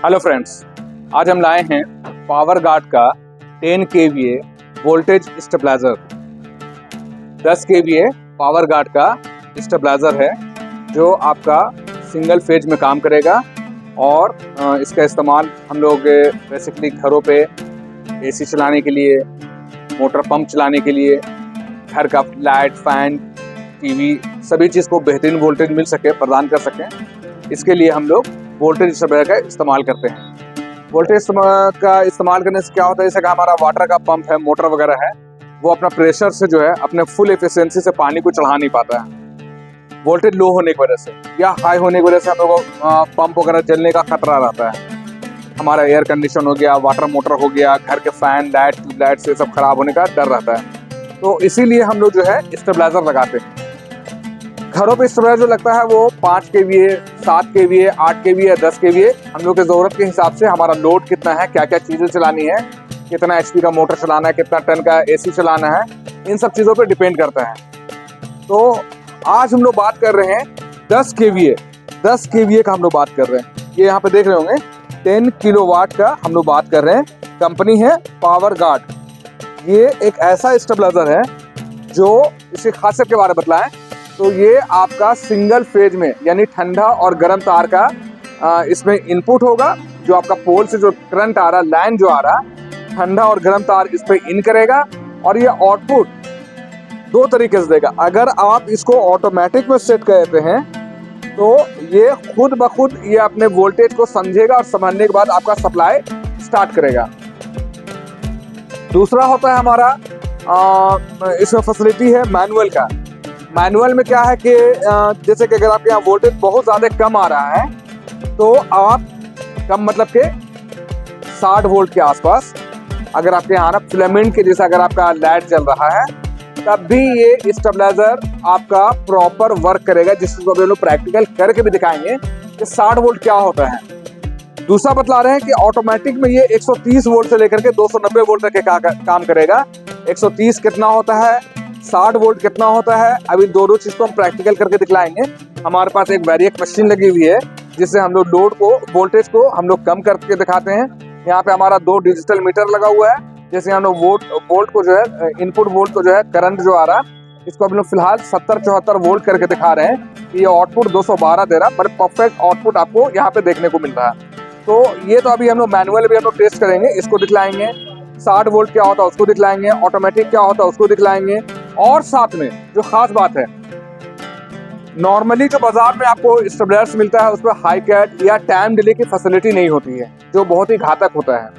Hello friends, आज हम लाए हैं पावर गार्ड का 10 kVA voltage stabiliser. 10 kVA power guard का स्टेबलाइजर है जो आपका सिंगल फेज में काम करेगा और इसका इस्तेमाल हम लोग बेसिकली घरों पे एसी चलाने के लिए, मोटर पंप चलाने के लिए, घर का लाइट, फैन, टीवी सभी चीज़ को बेहतरीन वोल्टेज मिल सके, प्रदान कर सकें, इसके लिए हम लोग वोल्टेज स्टेबलाइजर का इस्तेमाल करते हैं। वोल्टेज का इस्तेमाल करने से क्या होता है, जैसे कि हमारा वाटर का पंप है, मोटर वगैरह है, वो अपना प्रेशर से जो है अपने फुल एफिशिएंसी से पानी को चढ़ा नहीं पाता है वोल्टेज लो होने की वजह से, या हाई होने की वजह से हम लोग को पंप वगैरह जलने का खतरा रहता है। हमारा एयर कंडीशन हो गया, वाटर मोटर हो गया, घर के फैन, लाइट, ट्यूबलाइट से सब खराब होने का डर रहता है। तो इसीलिए हम लोग जो है स्टेबलाइजर लगाते हैं। घरों पे स्टेबलाइजर जो लगता है वो 5 kVA, 7 kVA, 8 kVA, 10 kVA हम लोग के ज़रूरत के हिसाब से, हमारा लोड कितना है, क्या क्या चीज़ें चलानी है, कितना HP का मोटर चलाना है, कितना टन का AC चलाना है, इन सब चीज़ों पे डिपेंड करता है। तो आज हम लोग बात कर रहे हैं 10 kVA का हम लोग बात कर रहे हैं। ये यहाँ पे देख रहे होंगे 10 किलोवाट का हम लोग बात कर रहे हैं। कंपनी है पावर गार्ड। ये एक ऐसा स्टेबलाइजर है जो इसकी खासियत के बारे में बतलाएं तो ये आपका सिंगल फेज में, यानी ठंडा और गर्म तार का इसमें इनपुट होगा। जो आपका पोल से जो करंट आ रहा, लाइन जो आ रहा, ठंडा और गर्म तार इस पे इन करेगा और ये आउटपुट दो तरीके से देगा। अगर आप इसको ऑटोमेटिक में सेट करते हैं तो ये खुद ब खुद ये अपने वोल्टेज को समझेगा और समझने के बाद आपका सप्लाई स्टार्ट करेगा। दूसरा होता है हमारा इसमें फैसिलिटी है मैनुअल का। मैनुअल में क्या है कि जैसे कि अगर आपके यहाँ वोल्टेज बहुत ज़्यादा कम आ रहा है तो आप कम मतलब के 60 वोल्ट के आसपास, अगर आपके यहाँ ना फिलामेंट के जैसा अगर आपका लाइट जल रहा है, तब भी ये स्टेबलाइजर आपका प्रॉपर वर्क करेगा, जिसको अभी हम लोग प्रैक्टिकल करके भी दिखाएंगे कि 60 वोल्ट क्या होता है। दूसरा बतला रहे हैं कि ऑटोमेटिक में ये 130 वोल्ट से लेकर के 290 वोल्ट तक के काम करेगा। 130 कितना होता है, 60 वोल्ट कितना होता है, अभी दोनों चीज को हम प्रैक्टिकल करके दिखलाएंगे। हमारे पास एक वेरिएक मशीन लगी हुई है जिससे हम लोग लोड को, वोल्टेज को हम लोग कम करके दिखाते हैं। यहाँ पे हमारा 2 डिजिटल मीटर लगा हुआ है, जैसे हम लोग वोल्ट को जो है, इनपुट वोल्ट को जो है, करंट जो आ रहा है, इसको हम लोग फिलहाल 70-74 वोल्ट करके दिखा रहे हैं कि ये आउटपुट 212 दे रहा है, पर परफेक्ट आउटपुट आपको यहाँ पे देखने को मिल रहा है। तो ये तो अभी हम लोग मैनुअल भी हम लोग टेस्ट करेंगे, इसको दिखलाएंगे। 60 वोल्ट क्या होता है उसको दिखलाएंगे, ऑटोमेटिक क्या होता है उसको दिखलाएंगे। और साथ में जो खास बात है, नॉर्मली जो बाजार में आपको स्टेबलाइजर मिलता है उसमें हाई कट या टाइम डिले की फैसिलिटी नहीं होती है, जो बहुत ही घातक होता है।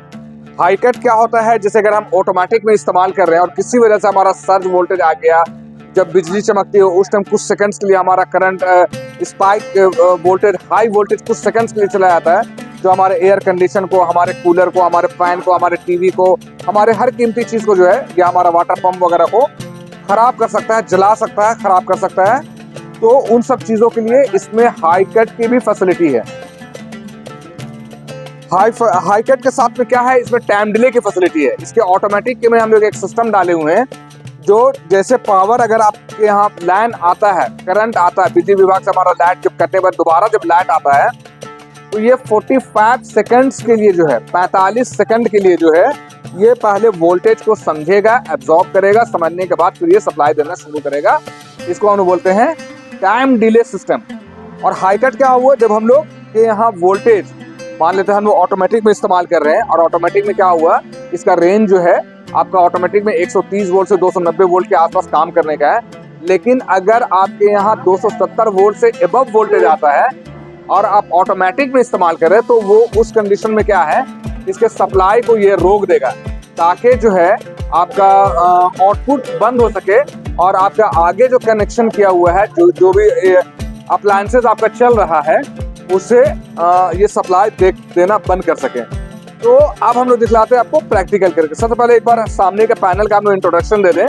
हाई कट क्या होता है, जैसे अगर हम ऑटोमेटिक में इस्तेमाल कर रहे हैं और किसी वजह से हमारा सर्ज वोल्टेज आ गया, जब बिजली चमकती है उस टाइम कुछ सेकंड्स के लिए हमारा current spike voltage, high voltage कुछ सेकंड्स के लिए चला जाता है, जो हमारे एयर कंडीशन को, हमारे कूलर को, हमारे फैन को, हमारे टीवी को, हमारे हर कीमती चीज को जो है, या हमारा वाटर पंप वगैरह को खराब कर सकता है, जला सकता है, खराब कर सकता है। तो उन सब चीजों के लिए इसमें हाई कट की भी फैसिलिटी है। हाई कट के साथ में क्या है, इसमें टाइम डिले की फैसिलिटी है। इसके ऑटोमेटिक के में हम लोग एक सिस्टम डाले हुए हैं, जो जैसे पावर, अगर आपके यहाँ लाइन आता है, करंट आता है, बिजली विभाग से हमारा लाइट जब कटने बाद दोबारा जब लाइट आता है, तो ये 45 सेकंड्स के लिए जो है, 45 सेकंड के लिए जो है, ये पहले वोल्टेज को समझेगा, एब्जॉर्ब करेगा, समझने के बाद फिर ये सप्लाई देना शुरू करेगा। इसको हम बोलते हैं टाइम डिले सिस्टम। और हाई कट क्या हुआ, जब हम लोग के यहाँ वोल्टेज मान लेते हैं हम लोग ऑटोमेटिक में इस्तेमाल कर रहे हैं, और ऑटोमेटिक में क्या हुआ, इसका रेंज जो है आपका ऑटोमेटिक में 130 वोल्ट से 290 वोल्ट के आसपास काम करने का है। लेकिन अगर आपके यहाँ 270 वोल्ट से एबव वोल्टेज आता है और आप ऑटोमेटिक में इस्तेमाल कर रहे हैं, तो वो उस कंडीशन में क्या है, इसके सप्लाई को ये रोक देगा, ताकि जो है आपका आउटपुट बंद हो सके और आपका आगे जो कनेक्शन किया हुआ है, जो भी अप्लायंसेस आपका चल रहा है, उसे ये सप्लाई देना बंद कर सके। तो अब हम लोग दिखलाते हैं आपको प्रैक्टिकल करके। सबसे पहले एक बार सामने के पैनल का हम लोग इंट्रोडक्शन दे दें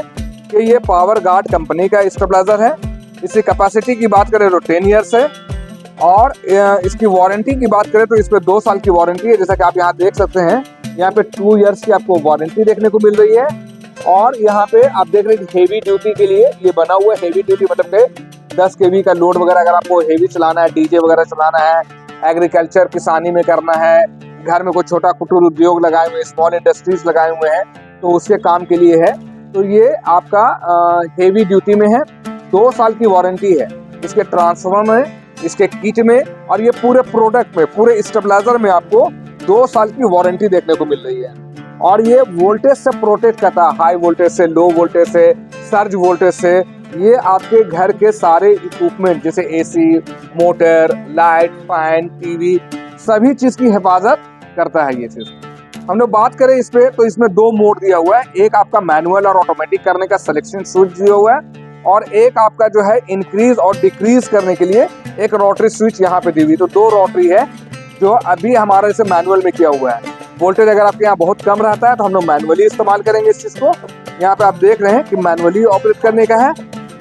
कि ये पावर गार्ड कंपनी का स्टेबलाइजर है। इसकी कैपेसिटी की बात करें तो 10 ईयर्स है, और इसकी वारंटी की बात करें तो इस पर 2 साल की वारंटी है। जैसा कि आप यहाँ देख सकते हैं, यहाँ पे 2 ईयर्स की आपको वारंटी देखने को मिल रही है। और यहाँ पे आप देख रहे हैं हेवी ड्यूटी के लिए ये बना हुआ है। हेवी ड्यूटी मतलब के 10 kV का लोड वगैरह अगर आपको हेवी चलाना है, डीजे वगैरह चलाना है, एग्रीकल्चर किसानी में करना है, घर में कोई छोटा कुटीर उद्योग लगाए हुए, स्मॉल इंडस्ट्रीज लगाए हुए हैं, तो उसके काम के लिए है। तो ये आपका हेवी ड्यूटी में है। 2 साल की वारंटी है इसके ट्रांसफार्मर में, इसके किट में, और ये पूरे प्रोडक्ट में, पूरे स्टेबलाइजर में आपको 2 साल की वारंटी देखने को मिल रही है। और ये वोल्टेज से प्रोटेक्ट करता है, हाई वोल्टेज से, लो वोल्टेज से, सर्ज वोल्टेज से। ये आपके घर के सारे इक्विपमेंट जैसे AC, motor, light, fan, TV, सभी चीज की हिफाजत करता है ये चीज। हम लोग बात करें इस पे, तो इसमें 2 मोड दिया हुआ है। एक आपका मैनुअल और ऑटोमेटिक करने का सिलेक्शन स्विच दिया हुआ है, और एक आपका जो है इंक्रीज और डिक्रीज करने के लिए एक रोटरी स्विच यहाँ पे दी हुई। तो 2 रोटरी है जो अभी हमारे से मैनुअल में किया हुआ है। वोल्टेज अगर आपके यहाँ बहुत कम रहता है तो हम लोग मैनुअली इस्तेमाल करेंगे इस चीज को। यहाँ पे आप देख रहे हैं कि मैनुअली ऑपरेट करने का है।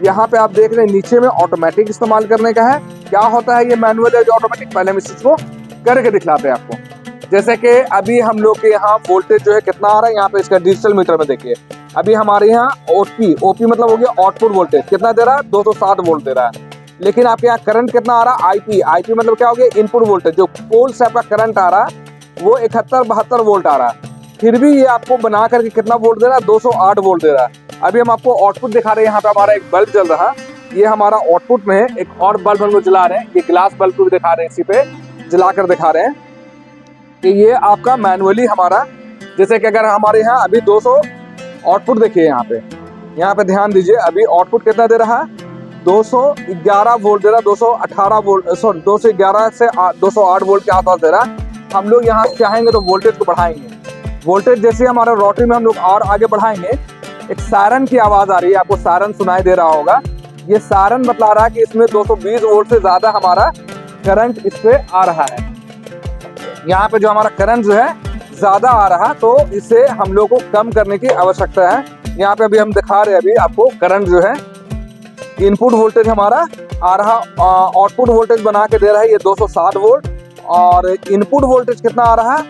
यहाँ पे आप देख रहे हैं नीचे में ऑटोमेटिक इस्तेमाल करने का है। क्या होता है ये मैनुअल या ऑटोमेटिक, पहले हम इस चीज को करके दिखलाते हैं आपको। जैसे कि अभी हम लोग के यहाँ वोल्टेज जो है कितना आ रहा है, यहाँ पे इसका डिजिटल मीटर में देखिए। अभी हमारे यहाँ ओपी मतलब हो गया आउटपुट वोल्टेज, कितना दे रहा है, 207 वोल्ट दे रहा है। लेकिन आपके यहाँ करंट कितना आ रहा है, आईपी मतलब क्या हो गया, इनपुट वोल्टेज। जो पोल से आपका करंट आ रहा है वो 71-72 वोल्ट आ रहा है। फिर भी ये आपको बना करके कितना वोल्ट दे रहा है, 208 वोल्ट दे रहा है। अभी हम आपको आउटपुट दिखा रहे हैं। यहाँ पे हमारा एक बल्ब जल रहा है, ये हमारा आउटपुट में है। एक और बल्ब हम लोग जला रहे हैं, ये ग्लास बल्ब को भी दिखा रहे हैं, इसी पे जलाकर दिखा रहे हैं कि ये आपका मैनुअली हमारा, जैसे कि अगर हमारे यहाँ अभी 200 आउटपुट देखिए, यहाँ पे ध्यान दीजिए। अभी आउटपुट कितना दे रहा है, 211 वोल्ट दे रहा है, 218 वोल्ट, सॉरी 211 से 208 वोल्ट के आसपास दे रहा है। हम लोग यहाँ चाहेंगे तो वोल्टेज को बढ़ाएंगे। वोल्टेज जैसे हमारे रोटरी में हम लोग और आगे बढ़ाएंगे, एक सायरन की आवाज आ रही है, आपको सायरन सुनाई दे रहा होगा। ये सायरन बतला रहा है कि इसमें 220 वोल्ट से ज्यादा हमारा करंट इस पे आ रहा है। यहाँ पे जो हमारा करंट जो है ज्यादा आ रहा, तो इसे हम लोग को कम करने की आवश्यकता है। यहाँ पे अभी हम दिखा रहे हैं, अभी आपको करंट जो है, इनपुट वोल्टेज हमारा आ रहा, आउटपुट वोल्टेज बना के दे रहा है ये 207 वोल्ट, और इनपुट वोल्टेज कितना आ रहा है,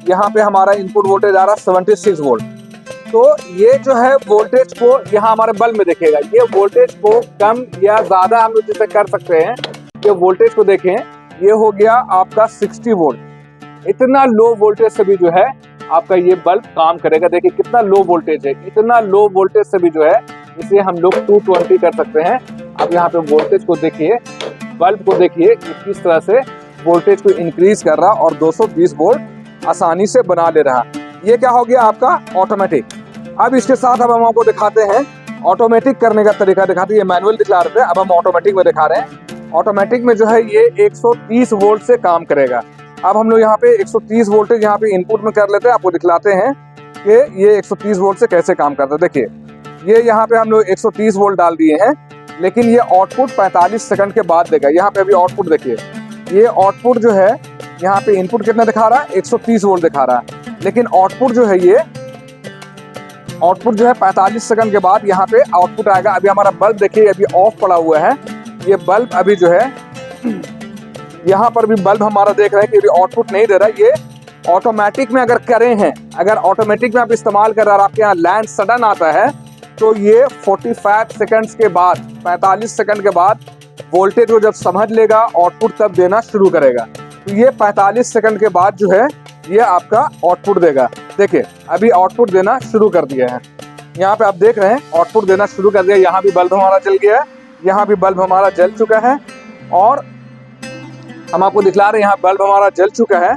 यहाँ पे हमारा इनपुट वोल्टेज आ रहा है 76 वोल्ट। तो ये जो है वोल्टेज को यहाँ हमारे बल्ब में देखेगा, ये वोल्टेज को कम या ज्यादा हम लोग जिसे कर सकते हैं। ये वोल्टेज को देखें, ये हो गया आपका 60 वोल्ट। इतना लो वोल्टेज से भी जो है आपका ये बल्ब काम करेगा। देखिए कितना लो वोल्टेज है, इतना लो वोल्टेज से भी जो है इसे हम लोग 220 कर सकते हैं। अब यहाँ पे वोल्टेज को देखिए, बल्ब को देखिए किस तरह से वोल्टेज को इंक्रीज कर रहा और 220 वोल्ट आसानी से बना ले रहा। ये क्या हो गया आपका ऑटोमेटिक। अब इसके साथ अब हम आपको दिखाते हैं ऑटोमेटिक करने का तरीका दिखाते हैं। ये मैनुअल दिखला रहे थे, अब हम ऑटोमेटिक में दिखा रहे हैं। ऑटोमेटिक में जो है ये 130 वोल्ट से काम करेगा। अब हम लोग यहाँ पे 130 वोल्टेज यहाँ पे इनपुट में कर लेते हैं, आपको दिखलाते हैं कि ये 130 वोल्ट से कैसे काम करता है। देखिए ये यहाँ पे हम लोग 130 वोल्ट डाल दिए हैं, लेकिन ये आउटपुट 45 सेकंड के बाद देगा। यहाँ पे अभी आउटपुट देखिए, ये आउटपुट जो है यहाँ पे इनपुट कितना दिखा रहा है, 130 वोल्ट दिखा रहा है, लेकिन आउटपुट जो है ये आउटपुट जो है 45 सेकंड के बाद यहाँ पे आउटपुट आएगा। अभी हमारा बल्ब देखिए अभी ऑफ पड़ा हुआ है, ये बल्ब अभी जो है यहाँ पर भी बल्ब हमारा देख रहे हैं कि अभी आउटपुट नहीं दे रहा है। ये ऑटोमेटिक में अगर करें हैं, अगर ऑटोमेटिक में आप इस्तेमाल कर रहे हैं, आपके यहाँ लैंड सडन आता है, तो ये 45 सेकंड्स के बाद, 45 सेकंड के बाद वोल्टेज को जब समझ लेगा आउटपुट तब देना शुरू करेगा। तो ये 45 सेकंड के बाद जो है ये आपका आउटपुट देगा। देखिए अभी आउटपुट देना शुरू कर दिया है, यहाँ पे आप देख रहे हैं आउटपुट देना शुरू कर दिया। यहाँ भी बल्ब हमारा जल गया है, यहाँ भी बल्ब हमारा जल चुका है, और हम आपको दिखला रहे हैं यहाँ बल्ब हमारा जल चुका है,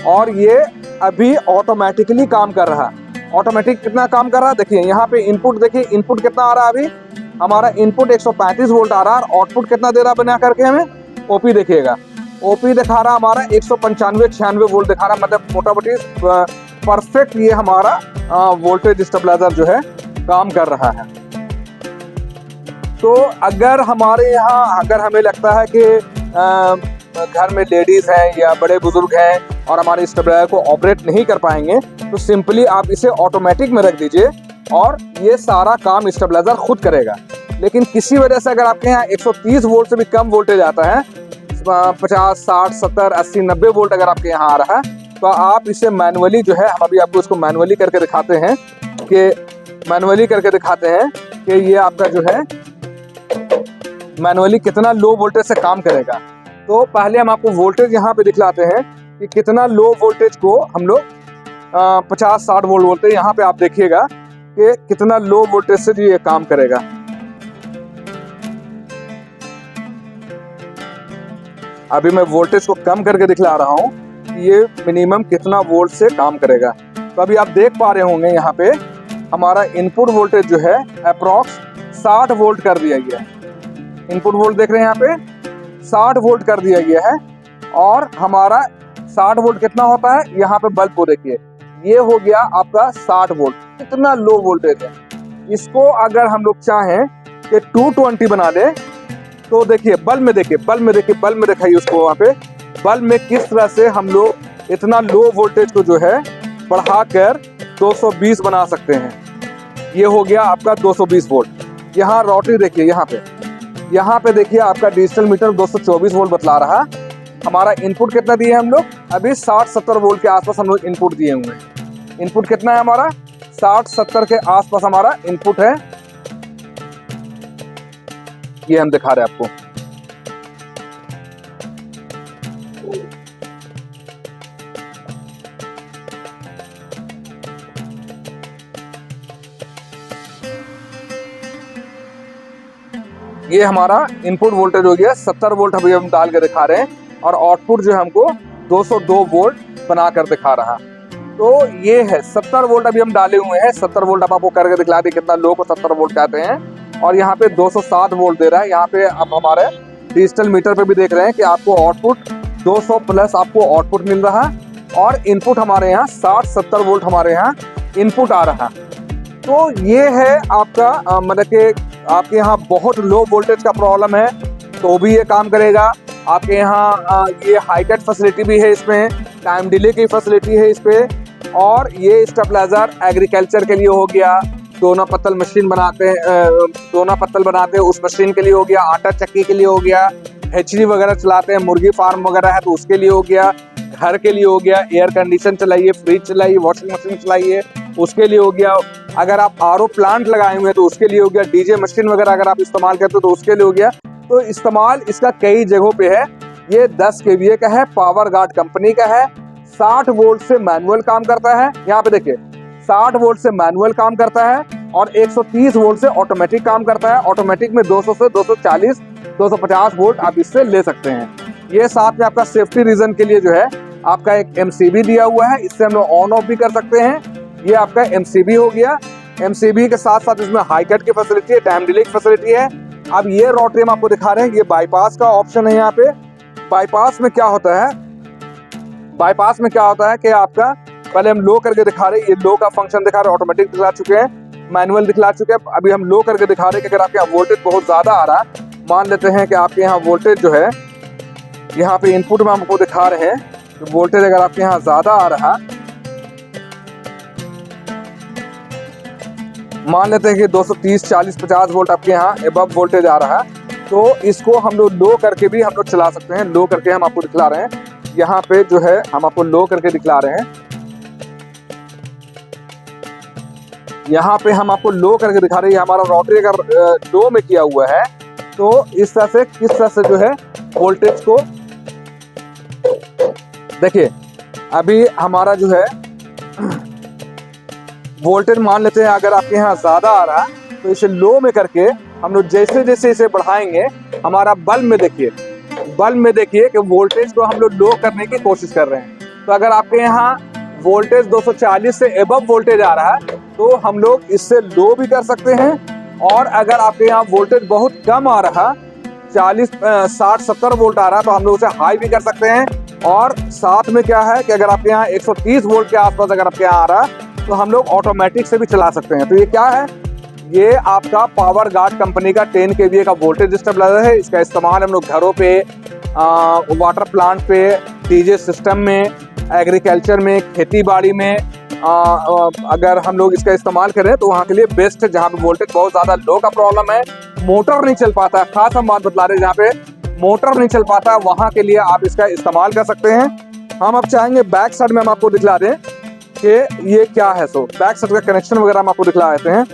और ये अभी ऑटोमेटिकली काम कर रहा है। ऑटोमेटिक कितना काम कर रहा है देखिए, यहाँ पे इनपुट देखिए, इनपुट कितना आ रहा है, अभी हमारा इनपुट 135 वोल्ट आ रहा है, और आउटपुट कितना दे रहा है बना करके हमें, ओपी देखिएगा, ओपी दिखा रहा हमारा 195-96 वोल्ट दिखा रहा, मतलब मोटामोटी परफेक्ट ये हमारा वोल्टेज स्टेबलाइजर जो है काम कर रहा है। तो अगर हमारे यहाँ, अगर हमें लगता है कि घर में लेडीज हैं या बड़े बुजुर्ग हैं और हमारे स्टेबलाइजर को ऑपरेट नहीं कर पाएंगे, तो सिंपली आप इसे ऑटोमेटिक में रख दीजिए और ये सारा काम स्टेबलाइजर खुद करेगा। लेकिन किसी वजह से अगर आपके यहाँ 130 वोल्ट से भी कम वोल्टेज आता है, 50, 60, 70, 80, 90 वोल्ट अगर आपके यहाँ आ रहा है, तो आप इसे मैनुअली जो है, हम अभी आपको इसको मैनुअली करके दिखाते हैं कि ये आपका जो है मैनुअली कितना लो वोल्टेज से काम करेगा। तो पहले हम आपको वोल्टेज यहाँ पे दिखलाते हैं कि कितना लो वोल्टेज को हम लोग 50-60 वोल्ट बोलते हैं। यहाँ पे आप देखिएगा कि कितना लो वोल्टेज से ये काम करेगा। अभी मैं वोल्टेज को कम करके दिखला रहा हूँ कि ये मिनिमम कितना वोल्ट से काम करेगा। तो अभी आप देख पा रहे होंगे यहाँ पे हमारा इनपुट वोल्टेज जो है अप्रॉक्स 60 वोल्ट कर दिया गया है। इनपुट वोल्ट देख रहे हैं यहाँ पे 60 वोल्ट कर दिया गया है। और हमारा 60 वोल्ट कितना होता है, यहाँ पे बल्ब को देखिए, ये हो गया आपका 60 वोल्ट। कितना लो वोल्टेज है। इसको अगर हम लोग चाहें कि 220 बना दे तो देखिए बल्ब में देखिए, बल्ब में देखिए, बल्ब में दिखाइए उसको। वहाँ पे बल्ब में किस तरह से हम लोग इतना लो वोल्टेज को जो है बढ़ाकर 220 बना सकते हैं। ये हो गया आपका 220 वोल्ट। यहाँ रोटरी देखिए, यहाँ पे देखिए आपका डिजिटल मीटर 224 वोल्ट बतला रहा। हमारा इनपुट कितना दिए हम लोग, अभी 60-70 वोल्ट के आसपास हम लोग इनपुट दिए हुए हैं। इनपुट कितना है हमारा, 60-70 के आसपास हमारा इनपुट है। ये हम दिखा रहे हैं आपको। ये हमारा इनपुट वोल्टेज हो गया 70 वोल्ट अभी हम डाल के दिखा रहे हैं और आउटपुट जो है हमको 202 वोल्ट बना कर दिखा रहा। तो ये है 70 वोल्ट अभी हम डाले हुए हैं। 70 वोल्ट अब आपको करके दिखला दी कितना लो को 70 वोल्ट कहते हैं। और यहाँ पे 207 वोल्ट दे रहा है। यहाँ पे अब हमारे डिजिटल मीटर पे भी देख रहे हैं कि आपको आउटपुट 200 प्लस आपको आउटपुट मिल रहा और इनपुट हमारे यहाँ 60-70 वोल्ट हमारे यहाँ इनपुट आ रहा। तो ये है आपका मतलब कि आपके यहाँ बहुत लो वोल्टेज का प्रॉब्लम है तो भी ये काम करेगा। आपके यहाँ ये हाईटेक फैसिलिटी भी है, इसमें टाइम डिले की फैसिलिटी है इस पे। और ये स्टेबलाइजर एग्रीकल्चर के लिए हो गया, दोना पत्तल मशीन बनाते हैं, दोना पत्तल बनाते हैं उस मशीन के लिए हो गया, आटा चक्की के लिए हो गया, हैचरी वगैरह चलाते हैं, मुर्गी फार्म वगैरह है तो उसके लिए हो गया, घर के लिए हो गया, एयर कंडीशन चलाइए, फ्रिज चलाइए, वॉशिंग मशीन चलाइए उसके लिए हो गया। अगर आप आरओ प्लांट लगाए हुए हैं तो उसके लिए हो गया, डीजे मशीन वगैरह अगर आप इस्तेमाल करते हो तो उसके लिए हो गया। तो इस्तेमाल इसका कई जगहों पे है। ये 10 kVA का है, पावर गार्ड कंपनी का है, 60 वोल्ट से मैनुअल काम करता है। यहाँ पे देखिए 60 वोल्ट से मैनुअल काम करता है और 130 वोल्ट से ऑटोमेटिक काम करता है। ऑटोमेटिक में 200 से 240 250 वोल्ट आप इससे ले सकते हैं। ये साथ में आपका सेफ्टी रीजन के लिए जो है आपका एक MCB दिया हुआ है, इससे हम लोग ऑन ऑफ भी कर सकते हैं। ये आपका MCB हो गया। MCB के साथ साथ इसमें हाई कट की फैसिलिटी है, टाइम डिले की फैसिलिटी है। अब ये रोटरी हम आपको दिखा रहे हैं, ये बाईपास का ऑप्शन है। यहाँ पे बाईपास में क्या होता है, बाईपास में क्या होता है कि आपका पहले हम लो करके दिखा रहे हैं, ये लो का फंक्शन दिखा रहे हैं, ऑटोमेटिक दिखला चुके हैं, मैनुअल दिखला चुके हैं। अभी हम लो करके दिखा रहे हैं कि अगर आपके यहाँ वोल्टेज बहुत ज्यादा आ रहा है, मान लेते हैं कि आपके यहाँ वोल्टेज जो है यहाँ पे इनपुट में हमको दिखा रहे हैं कि वोल्टेज अगर आपके यहाँ ज्यादा आ रहा, मान लेते हैं कि 230 40 50 वोल्ट आपके यहाँ एबव वोल्टेज आ रहा है, तो इसको हम लोग लो करके भी हम लोग चला सकते हैं। लो करके हम आपको दिखला रहे हैं, यहाँ पे जो है हम आपको लो करके दिखला रहे हैं। यहाँ पे हम आपको लो करके दिखा रहे हैं। हमारा रोटरी अगर लो में किया हुआ है तो इस तरह से किस तरह से जो है वोल्टेज को देखिए। अभी हमारा जो है वोल्टेज मान लेते हैं अगर आपके यहाँ ज्यादा आ रहा है तो इसे लो में करके हम लोग जैसे जैसे इसे बढ़ाएंगे, हमारा बल्ब में देखिए कि वोल्टेज को हम लोग लो करने की कोशिश कर रहे हैं। तो अगर आपके यहाँ वोल्टेज 240 से एबव वोल्टेज आ रहा है तो हम लोग इससे लो भी कर सकते हैं। और अगर आपके यहाँ वोल्टेज बहुत कम आ रहा, 60-70 वोल्ट आ रहा, तो हम लोग उसे हाई भी कर सकते हैं। और साथ में क्या है कि अगर आपके यहाँ 130 वोल्ट के आसपास अगर आपके यहाँ आ रहा तो हम लोग ऑटोमेटिक से भी चला सकते हैं। तो ये क्या है, ये आपका पावर गार्ड कंपनी का 10 kVA का वोल्टेज स्टेबलाइजर है। इसका इस्तेमाल हम लोग घरों पे, वाटर प्लांट पे, डीजे सिस्टम में, एग्रीकल्चर में, खेती बाड़ी में अगर हम लोग इसका इस्तेमाल करें तो वहाँ के लिए बेस्ट है। जहाँ पे वोल्टेज बहुत ज़्यादा लो का प्रॉब्लम है, मोटर नहीं चल पाता, खास हम बात बतला रहे हैं जहाँ पे मोटर नहीं चल पाता, वहाँ के लिए आप इसका इस्तेमाल कर सकते हैं। हम अब चाहेंगे बैक साइड में हम आपको दिखला दें कि ये क्या है। सो बैक साइड का कनेक्शन वगैरह हम आपको दिखला देते हैं।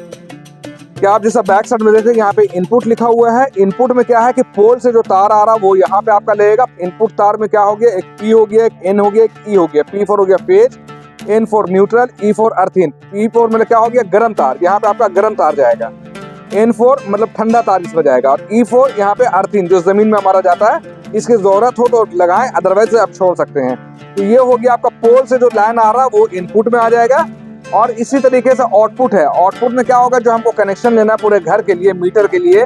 क्या आप जैसा बैक साइड में देखते हैं यहाँ पे इनपुट लिखा हुआ है। इनपुट में क्या है कि पोल से जो तार आ रहा है वो यहाँ पे आपका लगेगा। इनपुट तार में क्या हो गया, एक P हो गया, एक N हो गया, एक E हो गया। P4 हो गया phase, N4 neutral, E4 अर्थिन। P4 मतलब क्या हो गया, गर्म तार, यहाँ पे आपका गर्म तार जाएगा। N4 मतलब ठंडा तार इसमें जाएगा, और E4 यहाँ पे अर्थिन जो जमीन में हमारा जाता है। इसकी जरूरत हो तो लगाएं, अदरवाइज आप छोड़ सकते हैं। तो ये हो गया आपका पोल से जो लाइन आ रहा है वो इनपुट में आ जाएगा। और इसी तरीके से आउटपुट है। आउटपुट में क्या होगा, जो हमको कनेक्शन लेना है पूरे घर के लिए, मीटर के लिए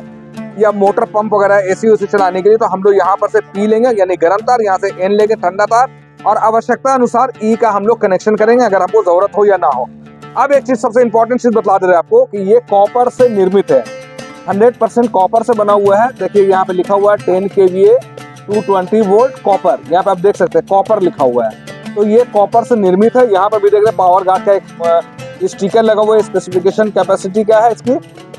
या मोटर पंप वगैरह एसी उसी चलाने के लिए, तो हम लोग यहाँ पर से P लेंगे यानी गर्म तार, यहाँ से N लेंगे ठंडा तार, और आवश्यकता अनुसार E का हम लोग कनेक्शन करेंगे अगर हमको जरूरत हो या ना हो। अब एक चीज सबसे इंपॉर्टेंट चीज बता दे रहे हैं आपको कि ये कॉपर से निर्मित है, 100% कॉपर से बना हुआ है। देखिए यहाँ पे लिखा हुआ है 10 kVA 220 वोल्ट कॉपर, यहाँ पे आप देख सकते हैं कॉपर लिखा हुआ है। तो ये कॉपर से निर्मित है। यहाँ पर भी देख रहे हैं पावर गार्ड का एक स्टिकर लगा हुआ है। स्पेसिफिकेशन कैपेसिटी क्या है इसकी,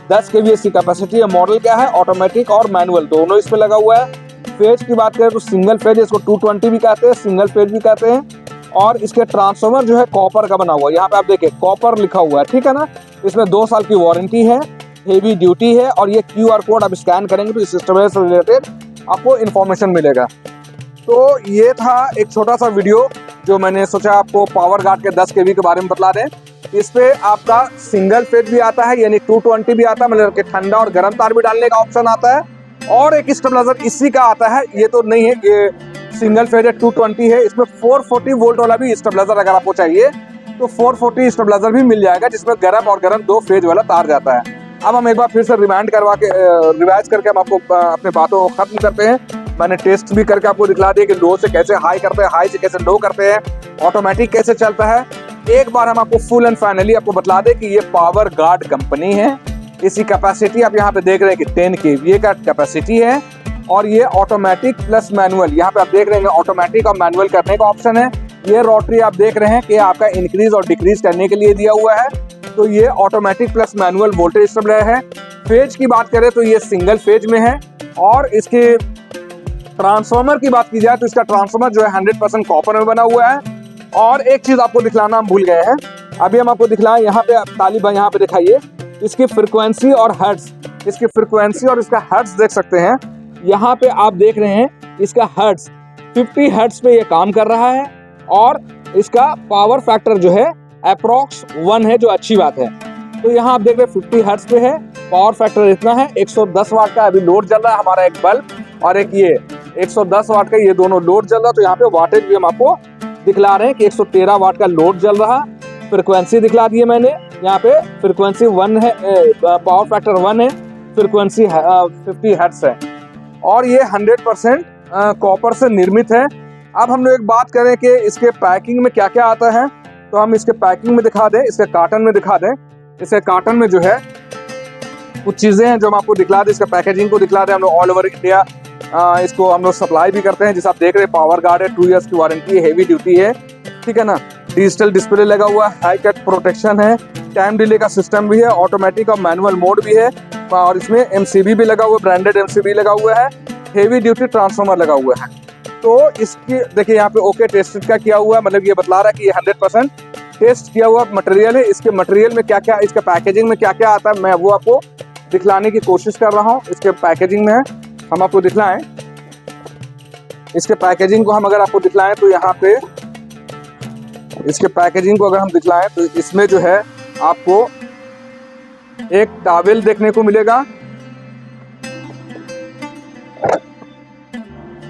10 kVA इसकी कैपेसिटी है। मॉडल क्या है, ऑटोमेटिक और मैनुअल दोनों इसमें लगा हुआ है। फेज की बात करें तो सिंगल फेज, इसको 220 भी कहते हैं, सिंगल फेज भी कहते हैं। और इसके ट्रांसफार्मर जो है कॉपर का बना हुआ है। यहाँ पे आप देखिए कॉपर लिखा हुआ है, ठीक है ना। इसमें 2 साल की वारंटी है, हेवी ड्यूटी है, और ये QR कोड आप स्कैन करेंगे तो इस सिस्टम से रिलेटेड आपको इन्फॉर्मेशन मिलेगा। तो ये था एक छोटा सा वीडियो जो मैंने सोचा आपको पावर गार्ड के 10 kV के बारे में बता दें। इस पे आपका सिंगल फेज भी आता है यानी 220 भी आता है, मतलब कि ठंडा और गर्म तार भी डालने का ऑप्शन आता है। और एक स्टेबलाइजर इसी का आता है, ये तो नहीं है, ये सिंगल फेज है 220 है। इसमें 440 वोल्ट वाला भी स्टेबलाइजर अगर आपको चाहिए तो 440 स्टेबलाइजर भी मिल जाएगा, जिसमें गर्म और गर्म 2 फेज वाला तार जाता है। अब हम एक बार फिर से रिवाइज करके हम आपको अपने बातों को खत्म करते हैं। मैंने टेस्ट भी करके आपको दिखला दिया कि लो से कैसे हाई करते हैं, हाई से कैसे लो करते हैं, ऑटोमेटिक कैसे चलता है। एक बार हम आपको फुल एंड फाइनली आपको बतला दें कि ये पावर गार्ड कंपनी है। इसकी कैपेसिटी आप यहाँ पे देख रहे हैं कि 10 kVA का कैपेसिटी है, और ये ऑटोमेटिक प्लस मैनुअल, यहाँ पे आप देख रहे हैं ऑटोमेटिक और मैनुअल करने का ऑप्शन है। ये रोटरी आप देख रहे हैं कि आपका इंक्रीज और डिक्रीज करने के लिए दिया हुआ है। तो ये automatic plus manual voltage stabiliser है। फेज की बात करें तो ये सिंगल फेज में है। और इसके ट्रांसफार्मर की बात की जाए तो इसका ट्रांसफार्मर जो है 100% कॉपर में बना हुआ है। और एक चीज आपको दिखलाना हम भूल गए हैं, अभी हम आपको दिखलाएं, यहाँ पे तालिब यहाँ पे दिखाइए इसकी फ्रीक्वेंसी और हर्ट्ज। इसकी फ्रीक्वेंसी और इसका हर्ट्ज देख सकते हैं। यहाँ पे आप देख रहे हैं इसका हर्ट्ज 50 हर्ट्ज पे ये काम कर रहा है, और इसका पावर फैक्टर जो है अप्रोक्स 1 है, जो अच्छी बात है। तो यहाँ आप देख रहे हैं 50 हर्ट्ज पे है, पावर फैक्टर इतना है। 110 वाट का अभी लोड चल रहा है हमारा एक बल्ब, और एक ये 110 वाट का, ये दोनों लोड चल रहा है। तो यहाँ पे वाटेज भी हम आपको दिखला रहे हैं कि 113 वाट का लोड चल रहा। फ्रीक्वेंसी दिखला दी है मैंने, यहाँ पे फ्रीक्वेंसी 1 है, पावर फैक्टर 1 है, फ्रीक्वेंसी 50 हर्ट्ज है, और ये 100% कॉपर से निर्मित है। अब हम लोग एक बात करें कि इसके पैकिंग में क्या क्या आता है, तो हम इसके पैकिंग में दिखा दें, इसके कार्टन में दिखा दें। इसके कार्टन में जो है कुछ चीज़ें हैं जो हम आपको दिखला दें, इसका पैकेजिंग को दिखला दें। हम लोग ऑल ओवर इंडिया इसको हम लोग सप्लाई भी करते हैं। जैसे आप देख रहे हैं पावर गार्ड है, 2 इयर्स की वारंटी है, हेवी ड्यूटी है, ठीक है ना। डिजिटल डिस्प्ले लगा हुआ है, हाई कट प्रोटेक्शन है, टाइम डिले का सिस्टम भी है, ऑटोमेटिक और मैनुअल मोड भी है, और इसमें MCB भी लगा हुआ है, ब्रांडेड MCB लगा हुआ है, हेवी ड्यूटी ट्रांसफार्मर लगा हुआ है। तो इसकी देखिए यहाँ पे ओके टेस्टेड का किया हुआ है, मतलब ये बतला रहा है कि ये 100% टेस्ट किया हुआ मटेरियल है। इसके मटेरियल में क्या क्या, इसके पैकेजिंग में क्या क्या आता है, मैं वो आपको दिखलाने की कोशिश कर रहा हूँ। इसके पैकेजिंग में हम आपको दिखलाएं, इसके पैकेजिंग को हम अगर आपको दिखलाएं तो यहाँ पे इसके पैकेजिंग को अगर हम दिखलाएं तो इसमें जो है आपको एक टॉवेल देखने को मिलेगा।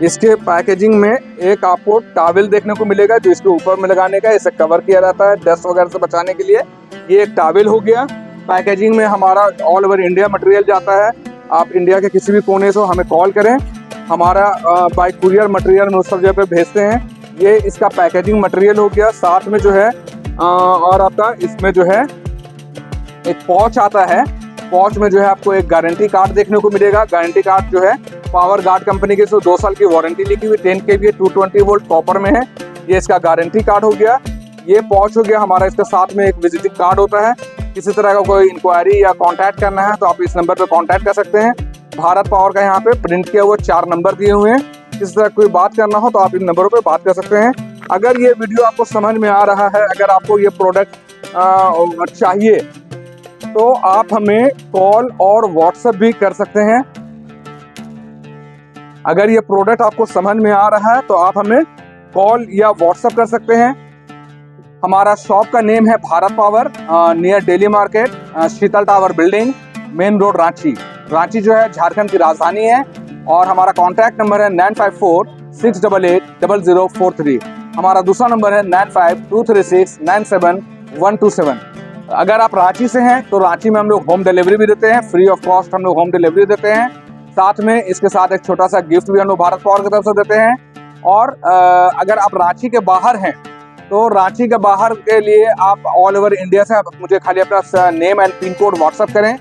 इसके पैकेजिंग में एक आपको टॉवेल देखने को मिलेगा जो इसके ऊपर में लगाने का, इसे कवर किया जाता है डस्ट वगैरह से बचाने के लिए। ये एक टॉवेल हो गया। पैकेजिंग में हमारा ऑल ओवर इंडिया मटेरियल जाता है। आप इंडिया के किसी भी कोने से हमें कॉल करें, हमारा बाय कुरियर मटेरियल हम उस सब जगह पे भेजते हैं। ये इसका पैकेजिंग मटेरियल हो गया। साथ में जो है और आपका इसमें जो है एक पॉच आता है। पॉच में जो है आपको एक गारंटी कार्ड देखने को मिलेगा। गारंटी कार्ड जो है पावर गार्ड कंपनी के 2 साल की वारंटी लिखी हुई, 10 kVA 220 वोल्ट कॉपर में है। ये इसका गारंटी कार्ड हो गया। ये पॉच हो गया हमारा। इसके साथ में एक विजिटिंग कार्ड होता है। किसी तरह का कोई इंक्वायरी या कांटेक्ट करना है तो आप इस नंबर पे कांटेक्ट कर सकते हैं। भारत पावर का यहाँ पे प्रिंट किया हुआ 4 नंबर दिए हुए हैं। किसी तरह कोई बात करना हो तो आप इन नंबरों पे बात कर सकते हैं। अगर ये वीडियो आपको समझ में आ रहा है, अगर आपको ये प्रोडक्ट चाहिए तो आप हमें कॉल और व्हाट्सएप भी कर सकते हैं। अगर ये प्रोडक्ट आपको समझ में आ रहा है तो आप हमें कॉल या व्हाट्सएप कर सकते हैं। हमारा शॉप का नेम है Bharat power, near daily market, Sheetal tower building, main road, Ranchi. Ranchi जो है झारखंड की राजधानी है। और हमारा कॉन्टैक्ट नंबर है 9546880043। हमारा दूसरा नंबर है 9523697127। अगर आप रांची से हैं तो रांची में हम लोग होम डिलीवरी भी देते हैं, फ्री ऑफ कॉस्ट हम लोग होम डिलीवरी देते हैं। साथ में इसके साथ एक छोटा सा गिफ्ट भी हम लोग भारत पावर की तरफ से देते हैं। और अगर आप रांची के बाहर हैं तो रांची के बाहर के लिए आप ऑल ओवर इंडिया से मुझे खाली अपना name and pin code WhatsApp करें।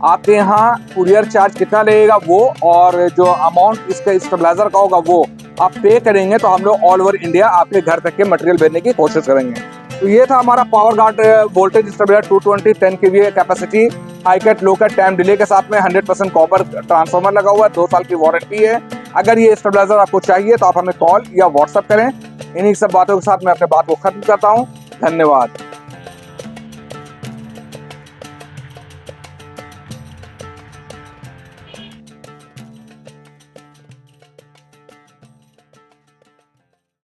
आपके यहाँ कुरियर चार्ज कितना लगेगा वो, और जो अमाउंट इसका स्टेबलाइजर का होगा वो आप पे करेंगे तो हम लोग ऑल ओवर इंडिया आपके घर तक के मटेरियल भेजने की कोशिश करेंगे। तो ये था हमारा power guard voltage stabiliser 220 10 kVA capacity, high cut low cut time delay के साथ में 100% कॉपर ट्रांसफार्मर लगा हुआ है, 2 साल की वारंटी है। अगर ये स्टेबलाइजर आपको चाहिए तो आप हमें कॉल या व्हाट्सएप करें। इन्हीं सब बातों के साथ मैं अपने बात को खत्म करता हूँ। धन्यवाद।